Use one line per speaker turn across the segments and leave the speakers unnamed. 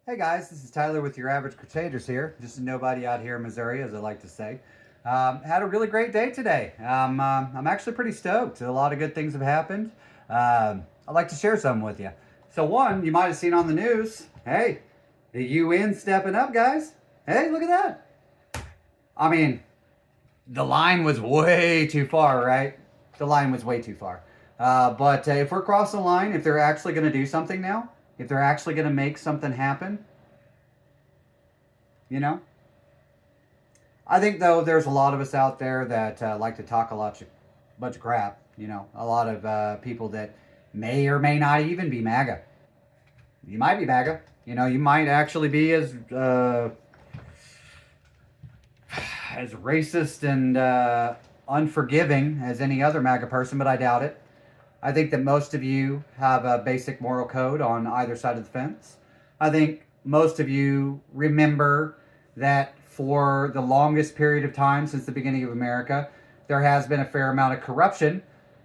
Hey guys, this is Tyler with your average Crusaders here. Just a nobody out here in Missouri, as I like to say. Had a really great day today. I'm actually pretty stoked. A lot of good things have happened. I'd like to share some with you. So one, you might have seen on the news. Hey, the UN stepping up, guys. Hey, look at that. I mean, the line was way too far, right? The line was way too far. But if we're crossing the line, if they're actually going to do something now, if they're actually going to make something happen, you know, I think though there's a lot of us out there that like to talk bunch of crap. A lot of people that may or may not even be MAGA. You might be MAGA. You might actually be as racist and unforgiving as any other MAGA person, but I doubt it. I think that most of you have a basic moral code on either side of the fence. I think most of you remember that for the longest period of time since the beginning of America, there has been a fair amount of corruption,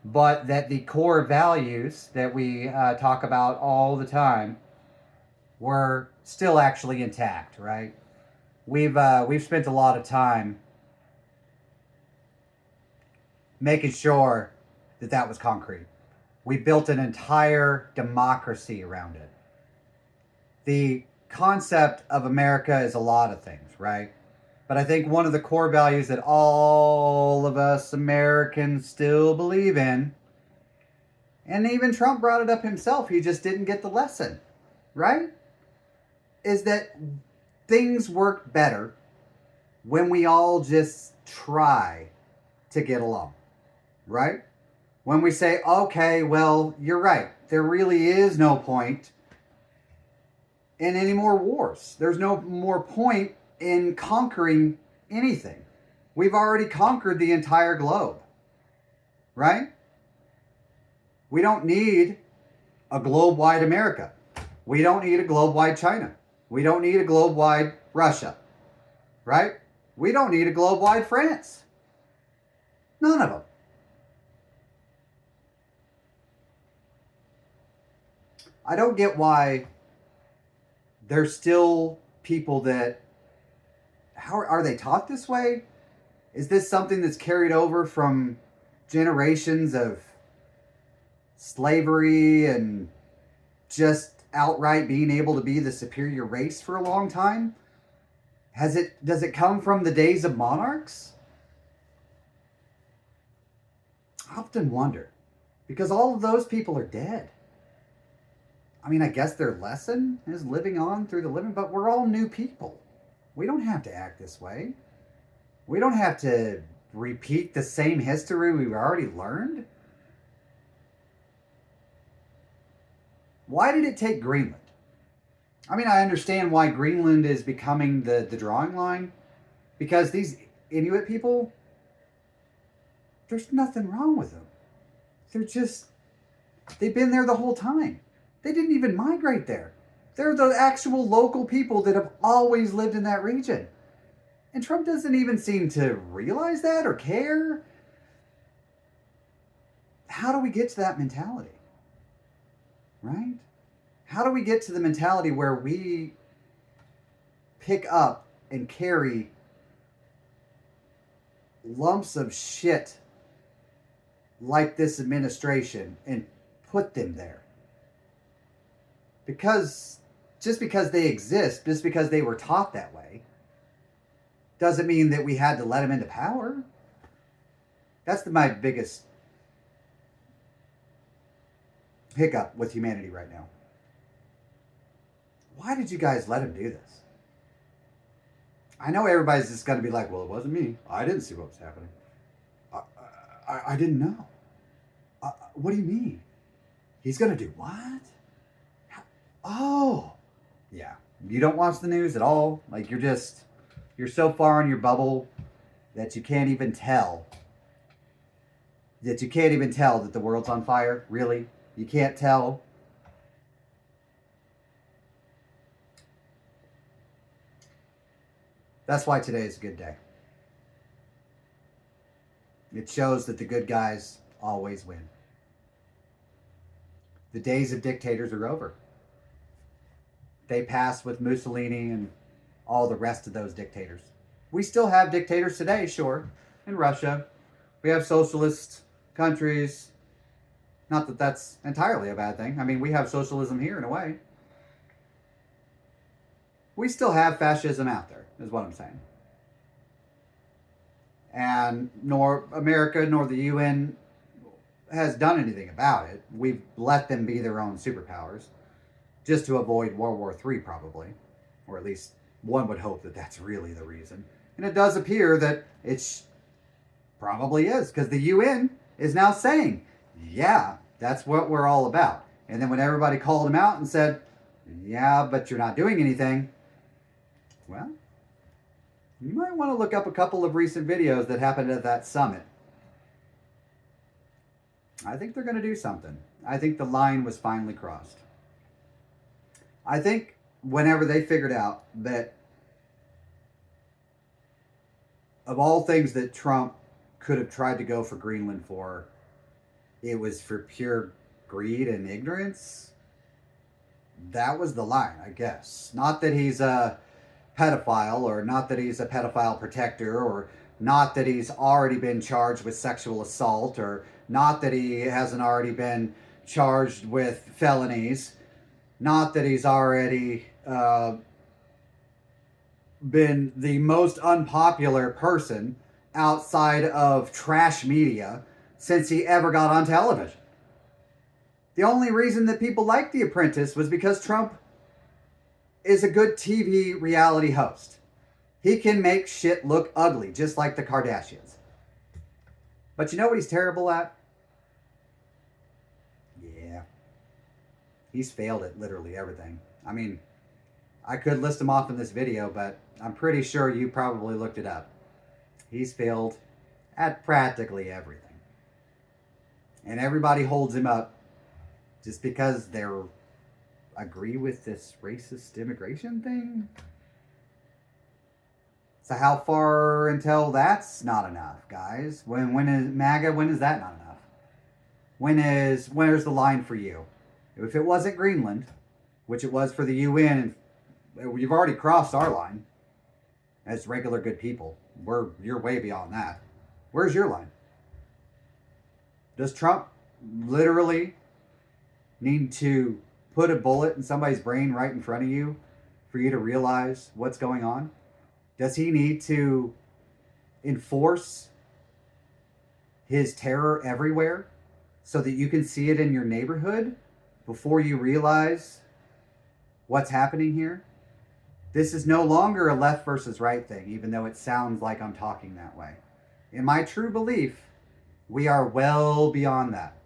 but that the core values that we talk about all the time were still actually intact, right? We've spent a lot of time making sure that that was concrete. We built an entire democracy around it. The concept of America is a lot of things, right? But I think one of the core values that all of us Americans still believe in, and even Trump brought it up himself, he just didn't get the lesson, right? Is that things work better when we all just try to get along, right? When we say, okay, well, you're right. There really is no point in any more wars. There's no more point in conquering anything. We've already conquered the entire globe, right? We don't need a globe-wide America. We don't need a globe-wide China. We don't need a globe-wide Russia, right? We don't need a globe-wide France. None of them. I don't get why there's still people that, how are they taught this way? Is this something that's carried over from generations of slavery and just outright being able to be the superior race for a long time? Does it come from the days of monarchs? I often wonder, because all of those people are dead. I mean, I guess their lesson is living on through the living, but we're all new people. We don't have to act this way. We don't have to repeat the same history we've already learned. Why did it take Greenland? I mean, I understand why Greenland is becoming the drawing line, because these Inuit people, there's nothing wrong with them. They've been there the whole time. They didn't even migrate there. They're the actual local people that have always lived in that region. And Trump doesn't even seem to realize that or care. How do we get to that mentality? Right? How do we get to the mentality where we pick up and carry lumps of shit like this administration and put them there? Just because they exist, just because they were taught that way, doesn't mean that we had to let them into power. That's my biggest hiccup with humanity right now. Why did you guys let him do this? I know everybody's just going to be like, well, it wasn't me. I didn't see what was happening. I didn't know. What do you mean? He's going to do what? Oh, yeah. You don't watch the news at all. Like, you're so far in your bubble that you can't even tell that the world's on fire. Really? You can't tell. That's why today is a good day. It shows that the good guys always win. The days of dictators are over. they passed with Mussolini and all the rest of those dictators. We still have dictators today, sure, in Russia. We have socialist countries. Not that that's entirely a bad thing. I mean, we have socialism here in a way. We still have fascism out there, is what I'm saying. And nor America nor the UN has done anything about it. We've let them be their own superpowers just to avoid World War III, probably. Or at least one would hope that that's really the reason. And it does appear that it probably is, because the UN is now saying, yeah, that's what we're all about. And then when everybody called him out and said, yeah, but you're not doing anything, well, you might want to look up a couple of recent videos that happened at that summit. I think they're going to do something. I think the line was finally crossed. I think whenever they figured out that of all things that Trump could have tried to go for Greenland for, it was for pure greed and ignorance. That was the line, I guess. Not that he's a pedophile, or not that he's a pedophile protector, or not that he's already been charged with sexual assault, or not that he hasn't already been charged with felonies, not that he's already been the most unpopular person outside of trash media since he ever got on television. The only reason that people liked The Apprentice was because Trump is a good TV reality host. He can make shit look ugly, just like the Kardashians. But you know what he's terrible at? Yeah. He's failed at literally everything. I mean, I could list them off in this video, but I'm pretty sure you probably looked it up. He's failed at practically everything. And everybody holds him up just because they're agree with this racist immigration thing. So how far until that's not enough, guys? When is MAGA? When is that not enough? Where's the line for you? If it wasn't Greenland, which it was for the UN, you've already crossed our line as regular good people. You're way beyond that. Where's your line? Does Trump literally need to put a bullet in somebody's brain right in front of you for you to realize what's going on? Does he need to enforce his terror everywhere so that you can see it in your neighborhood before you realize what's happening here? This is no longer a left versus right thing, even though it sounds like I'm talking that way. In my true belief, we are well beyond that.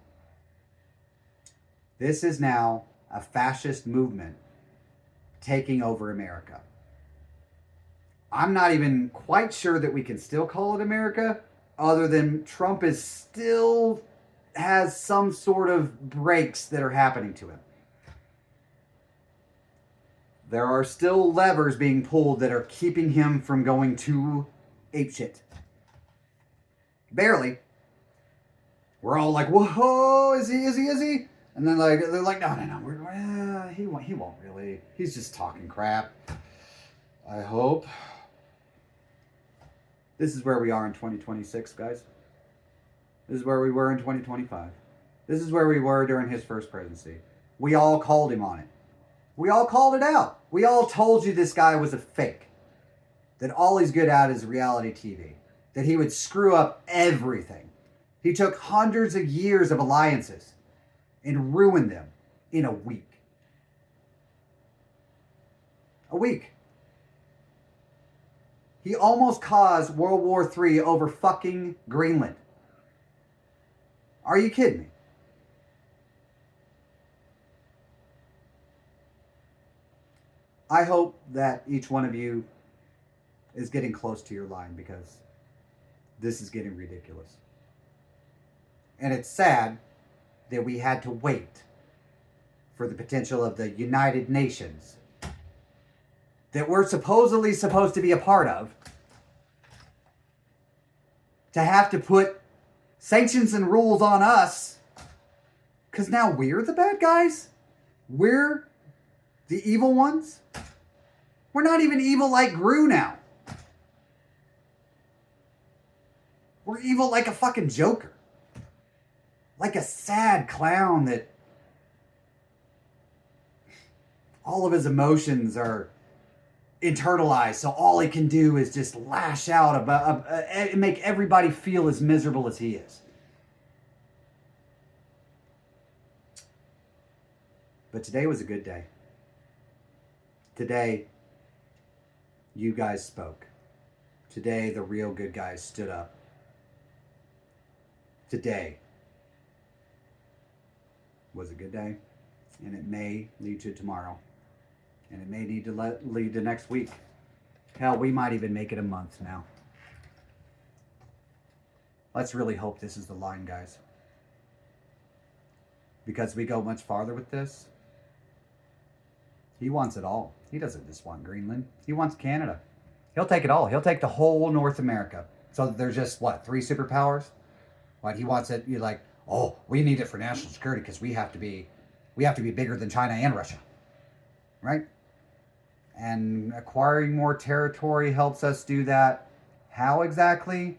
This is now a fascist movement taking over America. I'm not even quite sure that we can still call it America, other than Trump is still has some sort of breaks that are happening to him. There are still levers being pulled that are keeping him from going to apeshit. Barely. We're all like, whoa, is he? And then they're like, no, he won't really. He's just talking crap. I hope. This is where we are in 2026, guys. This is where we were in 2025. This is where we were during his first presidency. We all called him on it. We all called it out. We all told you this guy was a fake. That all he's good at is reality TV. That he would screw up everything. He took hundreds of years of alliances and ruined them in a week. A week. He almost caused World War III over fucking Greenland. Are you kidding me? I hope that each one of you is getting close to your line, because this is getting ridiculous. And it's sad that we had to wait for the potential of the United Nations that we're supposedly supposed to be a part of to have to put sanctions and rules on us, because now we're the bad guys. We're The evil ones? We're not even evil like Gru now. We're evil like a fucking Joker. Like a sad clown that all of his emotions are internalized, so all he can do is just lash out and make everybody feel as miserable as he is. But today was a good day. Today, you guys spoke. Today, the real good guys stood up. Today was a good day, and it may lead to tomorrow, and it may need to lead to next week. Hell, we might even make it a month now. Let's really hope this is the line, guys. Because we go much farther with this. He wants it all. He doesn't just want Greenland. He wants Canada. He'll take it all. He'll take the whole North America. So there's just, what, 3 superpowers? What, he wants it, you're like, oh, we need it for national security because we have to be bigger than China and Russia. Right? And acquiring more territory helps us do that. How exactly?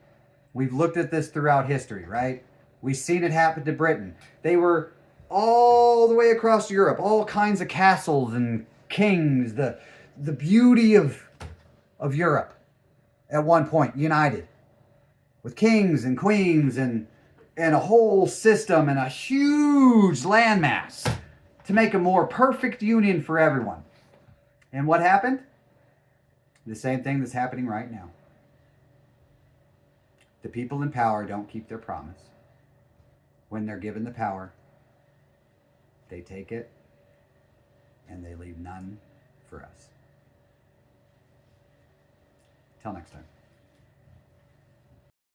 We've looked at this throughout history, right? We've seen it happen to Britain. They were all the way across Europe, all kinds of castles and kings, the beauty of Europe at one point, united. With kings and queens and a whole system and a huge landmass to make a more perfect union for everyone. And what happened? The same thing that's happening right now. The people in power don't keep their promise. When they're given the power, they take it and they leave none for us. Till next time.